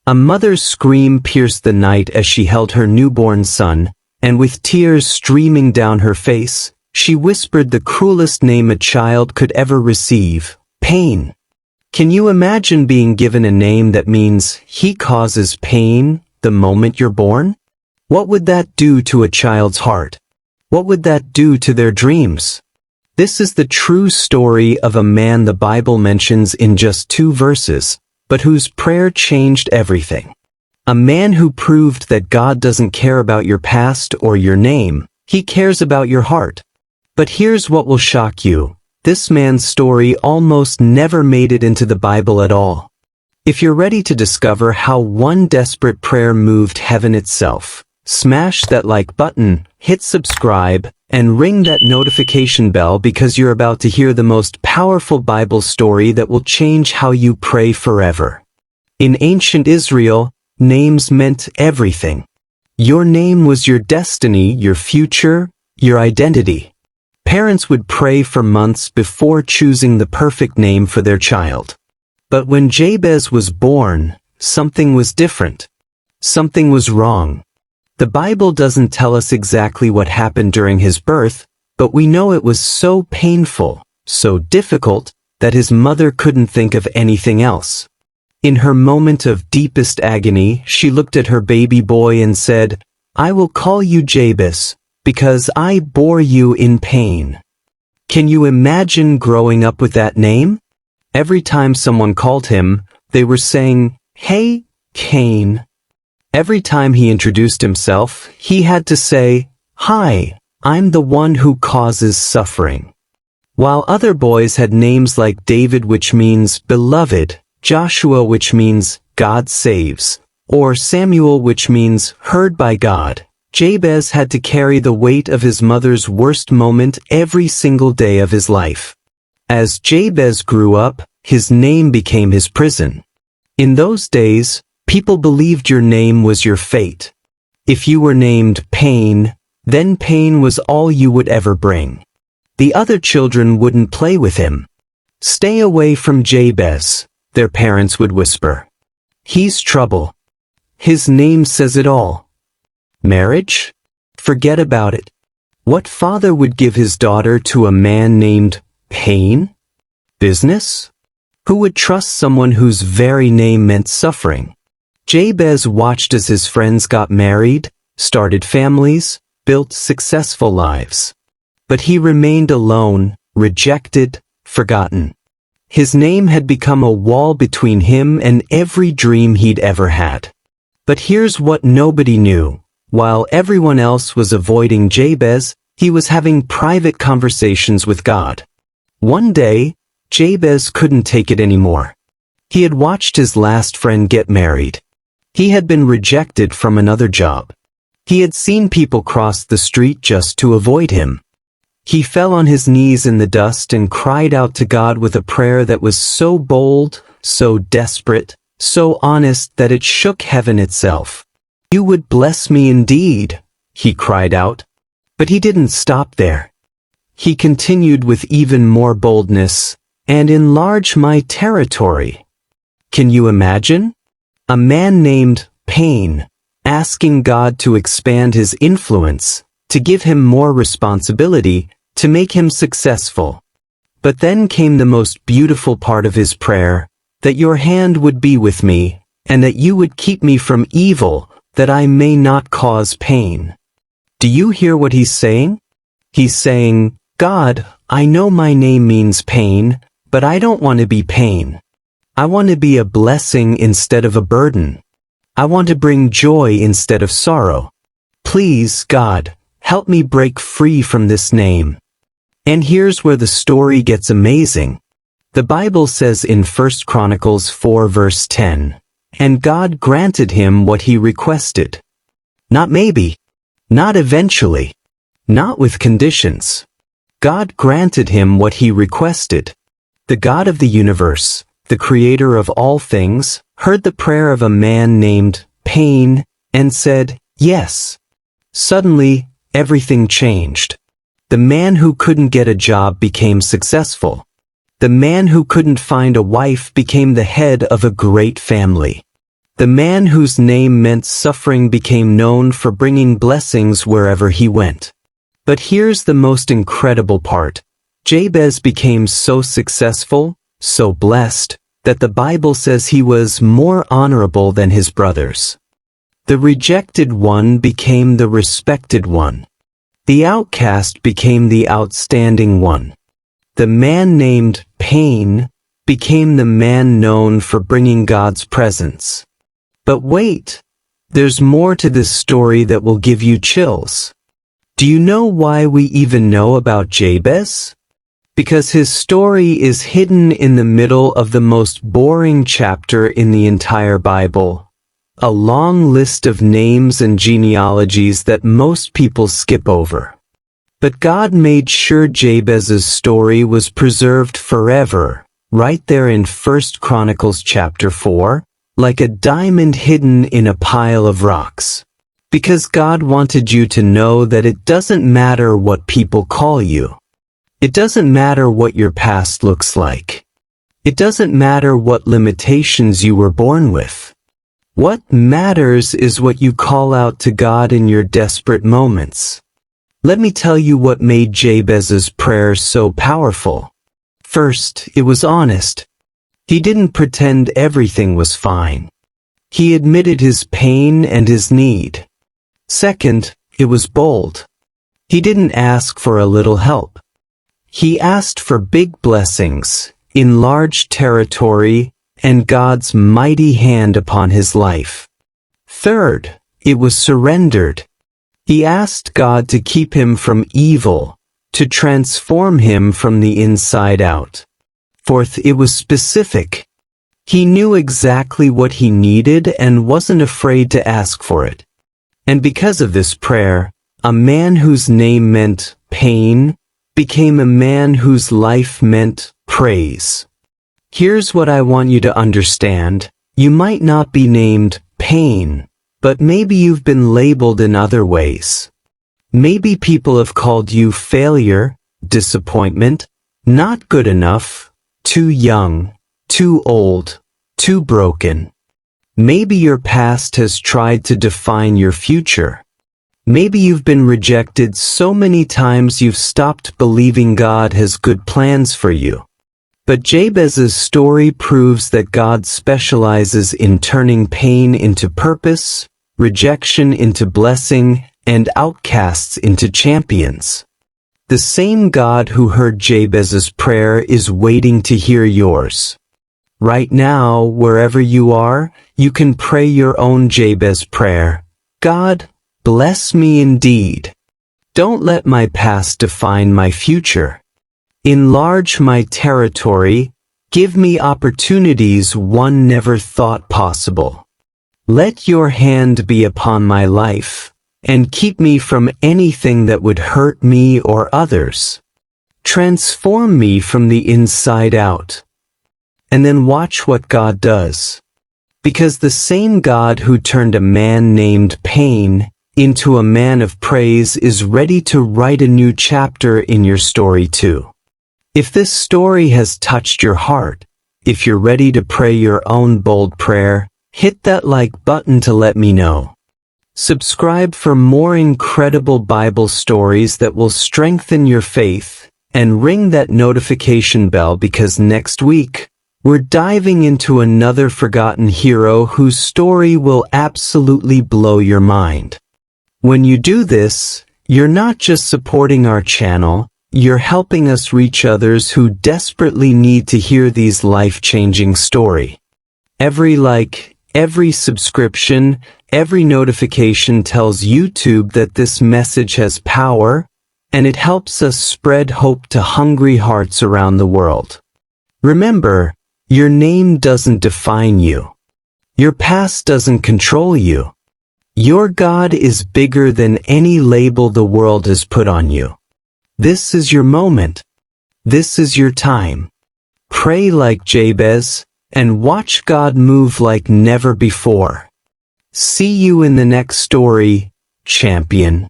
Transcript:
A mother's scream pierced the night as she held her newborn son, and with tears streaming down her face, she whispered the cruelest name a child could ever receive: pain. Can you imagine being given a name that means he causes pain the moment you're born? What would that do to a child's heart? What would that do to their dreams? This is the true story of a man the Bible mentions in just 2 verses, but whose prayer changed everything. A man who proved that God doesn't care about your past or your name, he cares about your heart. But here's what will shock you. This man's story almost never made it into the Bible at all. If you're ready to discover how one desperate prayer moved heaven itself, smash that like button, hit subscribe, and ring that notification bell because you're about to hear the most powerful Bible story that will change how you pray forever. In ancient Israel, names meant everything. Your name was your destiny, your future, your identity. Parents would pray for months before choosing the perfect name for their child. But when Jabez was born, something was different. Something was wrong. The Bible doesn't tell us exactly what happened during his birth, but we know it was so painful, so difficult, that his mother couldn't think of anything else. In her moment of deepest agony, she looked at her baby boy and said, "I will call you Jabez, because I bore you in pain." Can you imagine growing up with that name? Every time someone called him, they were saying, "Hey, Cain." Every time he introduced himself, he had to say, "Hi, I'm the one who causes suffering." While other boys had names like David, which means beloved, Joshua, which means God saves, or Samuel, which means heard by God, Jabez had to carry the weight of his mother's worst moment every single day of his life. As Jabez grew up, his name became his prison. In those days, people believed your name was your fate. If you were named Pain, then pain was all you would ever bring. The other children wouldn't play with him. "Stay away from Jabez," their parents would whisper. "He's trouble." His name says it all. Marriage? Forget about it. What father would give his daughter to a man named Pain? Business? Who would trust someone whose very name meant suffering? Jabez watched as his friends got married, started families, built successful lives. But he remained alone, rejected, forgotten. His name had become a wall between him and every dream he'd ever had. But here's what nobody knew. While everyone else was avoiding Jabez, he was having private conversations with God. One day, Jabez couldn't take it anymore. He had watched his last friend get married. He had been rejected from another job. He had seen people cross the street just to avoid him. He fell on his knees in the dust and cried out to God with a prayer that was so bold, so desperate, so honest that it shook heaven itself. "You would bless me indeed," he cried out. But he didn't stop there. He continued with even more boldness, "And enlarge my territory." Can you imagine? A man named Pain, asking God to expand his influence, to give him more responsibility, to make him successful. But then came the most beautiful part of his prayer, that your hand would be with me, and that you would keep me from evil, that I may not cause pain. Do you hear what he's saying? He's saying, "God, I know my name means pain, but I don't want to be pain. I want to be a blessing instead of a burden. I want to bring joy instead of sorrow. Please, God, help me break free from this name." And here's where the story gets amazing. The Bible says in 1 Chronicles 4 verse 10, "And God granted him what he requested." Not maybe. Not eventually. Not with conditions. God granted him what he requested. The God of the universe, the creator of all things, heard the prayer of a man named Pain and said, "Yes." Suddenly, everything changed. The man who couldn't get a job became successful. The man who couldn't find a wife became the head of a great family. The man whose name meant suffering became known for bringing blessings wherever he went. But here's the most incredible part. Jabez became so successful, so blessed, that the Bible says he was more honorable than his brothers. The rejected one became the respected one. The outcast became the outstanding one. The man named Pain became the man known for bringing God's presence. But wait, there's more to this story that will give you chills. Do you know why we even know about Jabez? Because his story is hidden in the middle of the most boring chapter in the entire Bible. A long list of names and genealogies that most people skip over. But God made sure Jabez's story was preserved forever, right there in 1 Chronicles chapter 4, like a diamond hidden in a pile of rocks. Because God wanted you to know that it doesn't matter what people call you. It doesn't matter what your past looks like. It doesn't matter what limitations you were born with. What matters is what you call out to God in your desperate moments. Let me tell you what made Jabez's prayer so powerful. First, it was honest. He didn't pretend everything was fine. He admitted his pain and his need. Second, it was bold. He didn't ask for a little help. He asked for big blessings, enlarged territory, and God's mighty hand upon his life. Third, it was surrendered. He asked God to keep him from evil, to transform him from the inside out. Fourth, it was specific. He knew exactly what he needed and wasn't afraid to ask for it. And because of this prayer, a man whose name meant pain became a man whose life meant praise. Here's what I want you to understand. You might not be named Pain, but maybe you've been labeled in other ways. Maybe people have called you failure, disappointment, not good enough, too young, too old, too broken. Maybe your past has tried to define your future. Maybe you've been rejected so many times you've stopped believing God has good plans for you. But Jabez's story proves that God specializes in turning pain into purpose, rejection into blessing, and outcasts into champions. The same God who heard Jabez's prayer is waiting to hear yours. Right now, wherever you are, you can pray your own Jabez prayer. God, bless me indeed. Don't let my past define my future. Enlarge my territory. Give me opportunities one never thought possible. Let your hand be upon my life, and keep me from anything that would hurt me or others. Transform me from the inside out. And then watch what God does. Because the same God who turned a man named Pain into a man of praise is ready to write a new chapter in your story too. If this story has touched your heart, if you're ready to pray your own bold prayer, hit that like button to let me know. Subscribe for more incredible Bible stories that will strengthen your faith, and ring that notification bell because next week, we're diving into another forgotten hero whose story will absolutely blow your mind. When you do this, you're not just supporting our channel, you're helping us reach others who desperately need to hear these life-changing stories. Every like, every subscription, every notification tells YouTube that this message has power, and it helps us spread hope to hungry hearts around the world. Remember, your name doesn't define you. Your past doesn't control you. Your God is bigger than any label the world has put on you. This is your moment. This is your time. Pray like Jabez, and watch God move like never before. See you in the next story, champion.